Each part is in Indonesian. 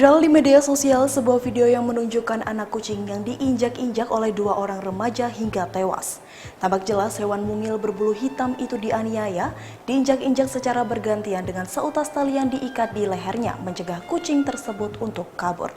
Viral di media sosial sebuah video yang menunjukkan anak kucing yang diinjak-injak oleh dua orang remaja hingga tewas. Tampak jelas hewan mungil berbulu hitam itu dianiaya, diinjak-injak secara bergantian dengan seutas tali yang diikat di lehernya mencegah kucing tersebut untuk kabur.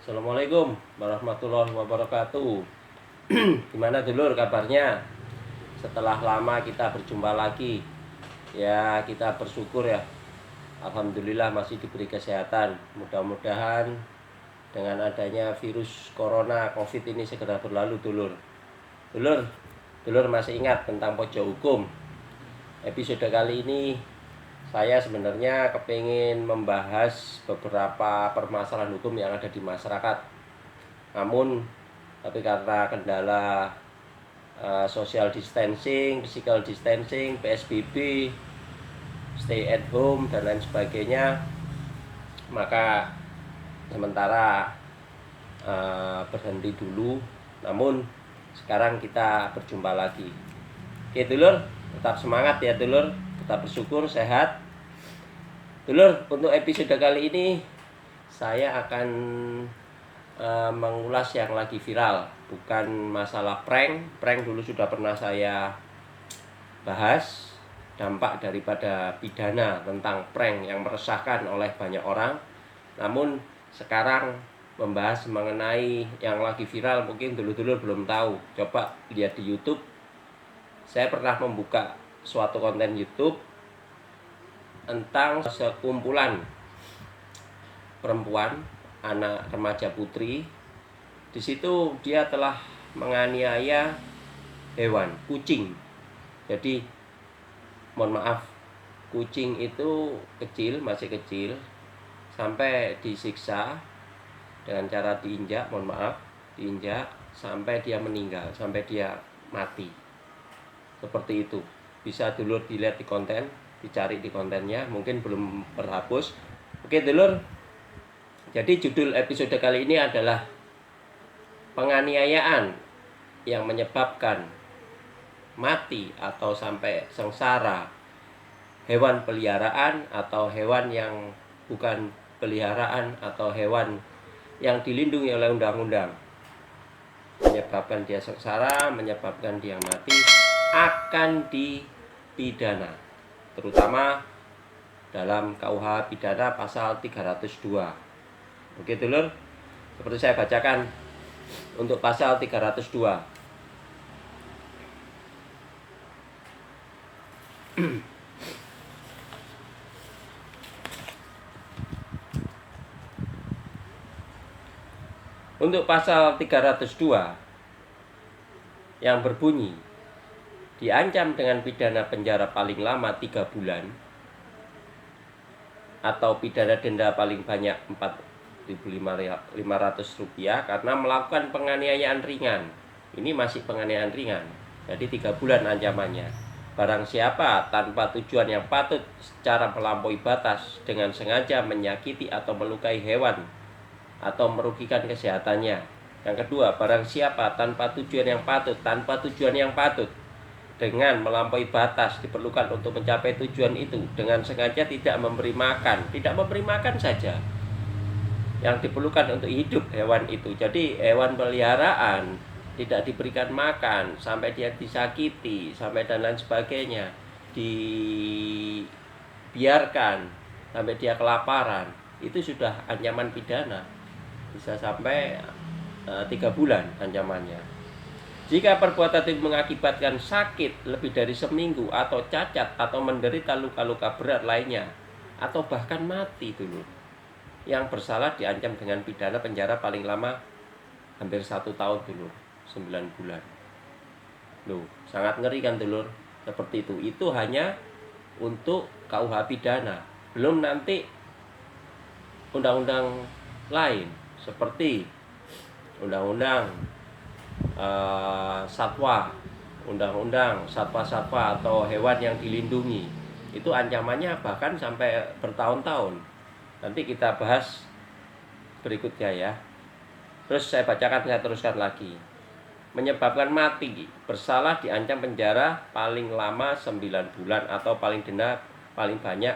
Assalamualaikum warahmatullahi wabarakatuh. Gimana dulur kabarnya? Setelah lama kita berjumpa lagi. Ya, kita bersyukur ya. Alhamdulillah masih diberi kesehatan. Mudah-mudahan dengan adanya virus corona COVID ini segera berlalu dulur. Dulur masih ingat tentang pojok hukum. Episode kali ini saya sebenarnya kepingin membahas beberapa permasalahan hukum yang ada di masyarakat. Namun, tapi karena kendala social distancing, physical distancing, PSBB, stay at home, dan lain sebagainya, maka sementara berhenti dulu. Namun, sekarang kita berjumpa lagi. Oke dulur, tetap semangat ya dulur. Tetap bersyukur, sehat. Dulur, untuk episode kali ini saya akan mengulas yang lagi viral. Bukan masalah prank. Prank dulu sudah pernah saya bahas. Dampak daripada pidana tentang prank yang meresahkan oleh banyak orang. Namun sekarang membahas mengenai yang lagi viral, mungkin dulur-dulur belum tahu. Coba lihat di YouTube. Saya pernah membuka suatu konten YouTube tentang sekumpulan perempuan, anak remaja putri. Di situ dia telah menganiaya hewan, kucing. Jadi mohon maaf, kucing itu kecil, masih kecil, sampai disiksa dengan cara diinjak, mohon maaf, diinjak sampai dia meninggal, sampai dia mati. Seperti itu. Bisa dulur dilihat di konten, dicari di kontennya, mungkin belum terhapus. Oke dulur, jadi judul episode kali ini adalah penganiayaan yang menyebabkan mati atau sampai sengsara hewan peliharaan atau hewan yang bukan peliharaan atau hewan yang dilindungi oleh undang-undang. Menyebabkan dia sengsara, menyebabkan dia mati, akan dipidana, terutama dalam KUH pidana pasal 302. Oke dulur, seperti saya bacakan untuk pasal 302. Untuk pasal 302 yang berbunyi diancam dengan pidana penjara paling lama 3 bulan atau pidana denda paling banyak Rp4.500 karena melakukan penganiayaan ringan. Ini masih penganiayaan ringan, jadi 3 bulan ancamannya. Barang siapa tanpa tujuan yang patut secara melampaui batas dengan sengaja menyakiti atau melukai hewan atau merugikan kesehatannya. Yang kedua, barang siapa tanpa tujuan yang patut dengan melampaui batas diperlukan untuk mencapai tujuan itu dengan sengaja tidak memberi makan saja yang diperlukan untuk hidup hewan itu. Jadi hewan peliharaan tidak diberikan makan sampai dia disakiti sampai dan lain sebagainya, dibiarkan sampai dia kelaparan, itu sudah ancaman pidana, bisa sampai 3 bulan ancamannya. Jika perbuatan itu mengakibatkan sakit lebih dari seminggu atau cacat atau menderita luka-luka berat lainnya atau bahkan mati dulu, yang bersalah diancam dengan pidana penjara paling lama hampir 1 tahun dulur, 9 bulan. Loh, sangat ngeri kan dulur? Seperti itu. Itu hanya untuk KUH pidana. Belum nanti undang-undang lain seperti undang-undang satwa, undang-undang satwa-satwa atau hewan yang dilindungi. Itu ancamannya bahkan sampai bertahun-tahun. Nanti kita bahas berikutnya ya. Terus saya bacakan, saya teruskan lagi. Menyebabkan mati, bersalah diancam penjara paling lama 9 bulan atau paling denda paling banyak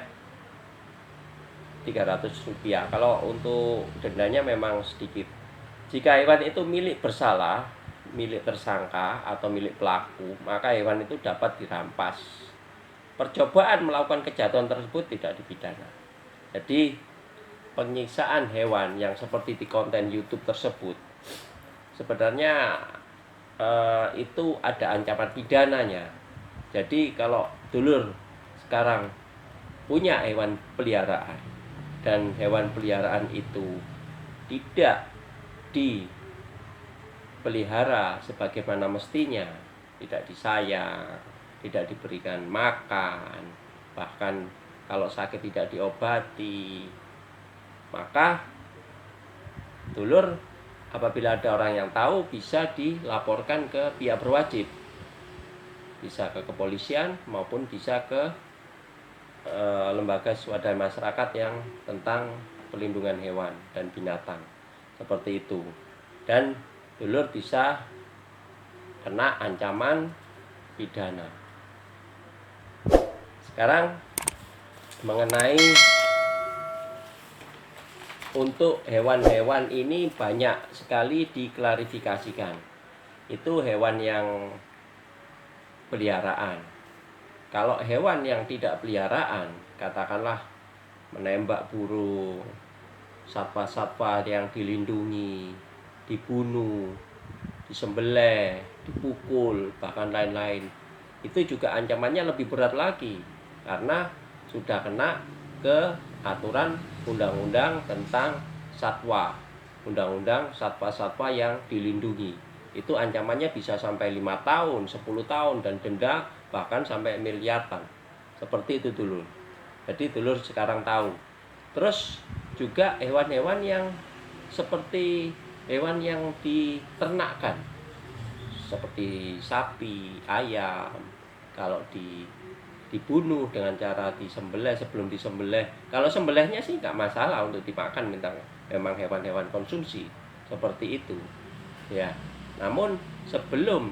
Rp300. Kalau untuk dendanya memang sedikit. Jika hewan itu milik bersalah, milik tersangka atau milik pelaku, maka hewan itu dapat dirampas. Percobaan melakukan kejahatan tersebut tidak dipidana. Jadi penyiksaan hewan yang seperti di konten YouTube tersebut sebenarnya itu ada ancaman pidananya. Jadi kalau dulur sekarang punya hewan peliharaan dan hewan peliharaan itu tidak dipelihara sebagaimana mestinya, tidak disayang, tidak diberikan makan, bahkan kalau sakit tidak diobati, maka dulur apabila ada orang yang tahu bisa dilaporkan ke pihak berwajib, bisa ke kepolisian maupun bisa ke lembaga swadaya masyarakat yang tentang perlindungan hewan dan binatang, seperti itu. Dan dulur bisa kena ancaman pidana. Sekarang mengenai untuk hewan-hewan ini banyak sekali diklarifikasikan. Itu hewan yang peliharaan. Kalau hewan yang tidak peliharaan, katakanlah menembak burung, satwa-satwa yang dilindungi, dibunuh, disembelih, dipukul, bahkan lain-lain, itu juga ancamannya lebih berat lagi karena sudah kena ke aturan undang-undang tentang satwa, undang-undang satwa-satwa yang dilindungi. Itu ancamannya bisa sampai 5 tahun, 10 tahun dan denda bahkan sampai miliaran. Seperti itu dulur. Jadi dulur sekarang tahu. Terus juga hewan-hewan yang seperti hewan yang diternakkan, seperti sapi, ayam, kalau dibunuh dengan cara disembelih, sebelum disembelih, kalau sembelihnya sih nggak masalah untuk dimakan, memang hewan-hewan konsumsi seperti itu ya. Namun sebelum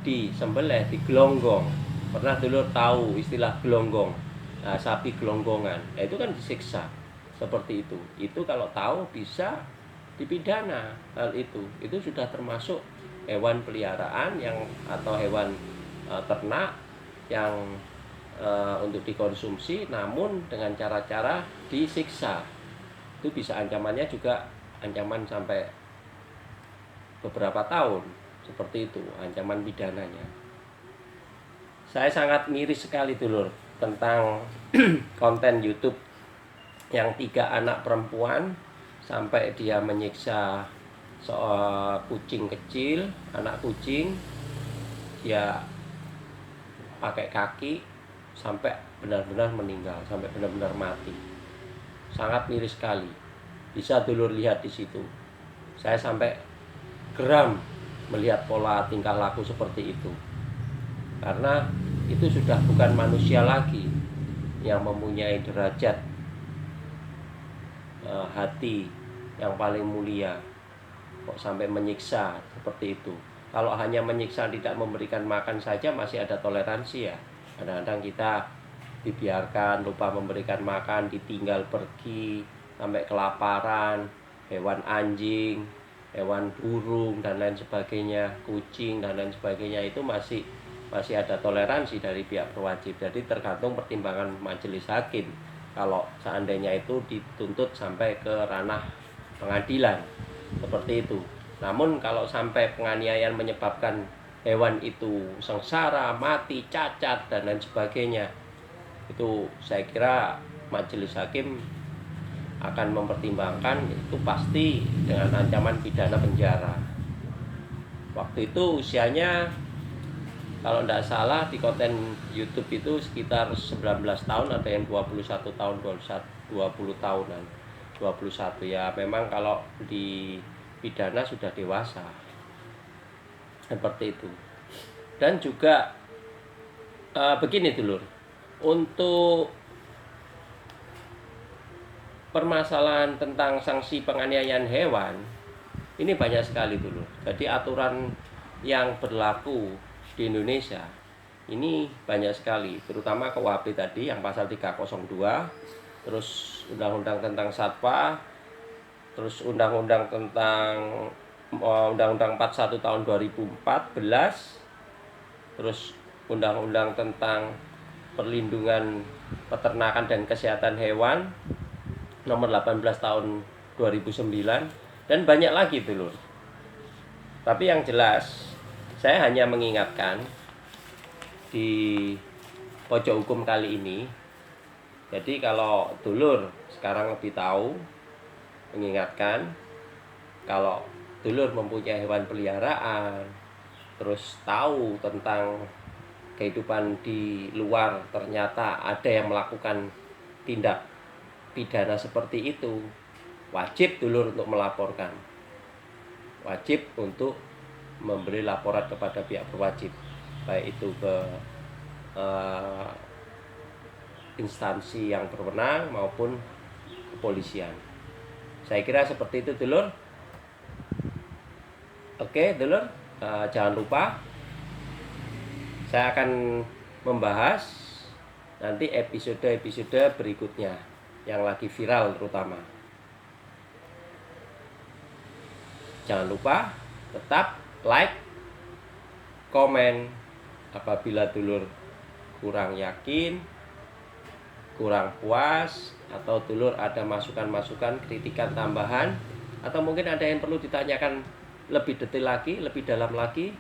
disembelih, digelonggong, pernah dulu tahu istilah gelonggong? Nah, sapi gelonggongan itu kan disiksa seperti itu. Itu kalau tahu bisa dipidana. Hal itu sudah termasuk hewan peliharaan yang atau hewan ternak yang untuk dikonsumsi, namun dengan cara-cara disiksa. Itu bisa ancamannya juga ancaman sampai beberapa tahun, seperti itu ancaman pidananya. Saya sangat miris sekali dulur tentang konten YouTube yang 3 anak perempuan sampai dia menyiksa soal kucing kecil, anak kucing, dia pakai kaki sampai benar-benar meninggal, sampai benar-benar mati. Sangat miris sekali. Bisa dulur lihat di situ. Saya sampai geram melihat pola tingkah laku seperti itu. Karena itu sudah bukan manusia lagi yang mempunyai derajat hati yang paling mulia. Kok sampai menyiksa seperti itu? Kalau hanya menyiksa tidak memberikan makan saja masih ada toleransi ya. Kadang-kadang kita dibiarkan lupa memberikan makan, ditinggal pergi sampai kelaparan, hewan anjing, hewan burung dan lain sebagainya, kucing dan lain sebagainya, itu masih ada toleransi dari pihak berwajib. Jadi tergantung pertimbangan majelis hakim. Kalau seandainya itu dituntut sampai ke ranah pengadilan seperti itu. Namun kalau sampai penganiayaan menyebabkan hewan itu sengsara, mati, cacat dan lain sebagainya, itu saya kira majelis hakim akan mempertimbangkan itu pasti dengan ancaman pidana penjara. Waktu itu usianya kalau tidak salah di konten YouTube itu sekitar 19 tahun, ada yang 21 tahun, 20 tahunan, 21 ya. Memang kalau di pidana sudah dewasa. Seperti itu. Dan juga begini dulur, untuk permasalahan tentang sanksi penganiayaan hewan ini banyak sekali dulu. Jadi aturan yang berlaku di Indonesia ini banyak sekali, terutama KUHP tadi yang pasal 302, terus undang-undang tentang satwa, terus undang-undang tentang Undang-Undang 41 tahun 2014, terus undang-undang tentang perlindungan peternakan dan kesehatan hewan nomor 18 tahun 2009, dan banyak lagi dulur. Tapi yang jelas saya hanya mengingatkan di pojok hukum kali ini. Jadi kalau dulur sekarang lebih tahu, mengingatkan kalau dulur mempunyai hewan peliharaan, terus tahu tentang kehidupan di luar, ternyata ada yang melakukan tindak pidana seperti itu, wajib dulur untuk melaporkan, wajib untuk memberi laporan kepada pihak berwajib, baik itu ke instansi yang berwenang maupun kepolisian. Saya kira seperti itu dulur. Oke dulur, jangan lupa saya akan membahas nanti episode-episode berikutnya yang lagi viral terutama. Jangan lupa tetap like, komen. Apabila dulur kurang yakin, kurang puas, atau dulur ada masukan-masukan, kritikan tambahan, atau mungkin ada yang perlu ditanyakan lebih detail lagi, lebih dalam lagi,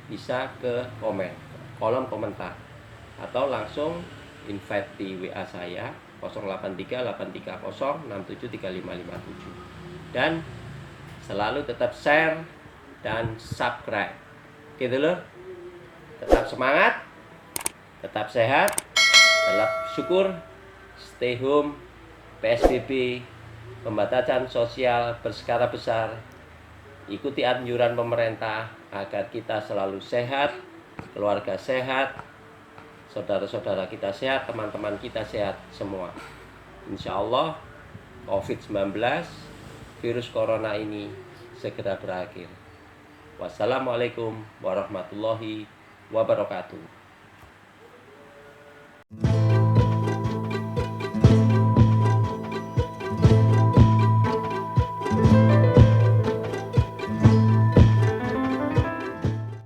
bisa ke kolom komentar, atau langsung invite di WA saya 083830673557. Dan selalu tetap share dan subscribe. Oke dulur, tetap semangat, tetap sehat, tetap syukur, stay home, PSBB, pembatasan sosial berskala besar. Ikuti anjuran pemerintah agar kita selalu sehat, keluarga sehat, saudara-saudara kita sehat, teman-teman kita sehat semua. Insya Allah COVID-19, virus corona ini segera berakhir. Wassalamualaikum warahmatullahi wabarakatuh.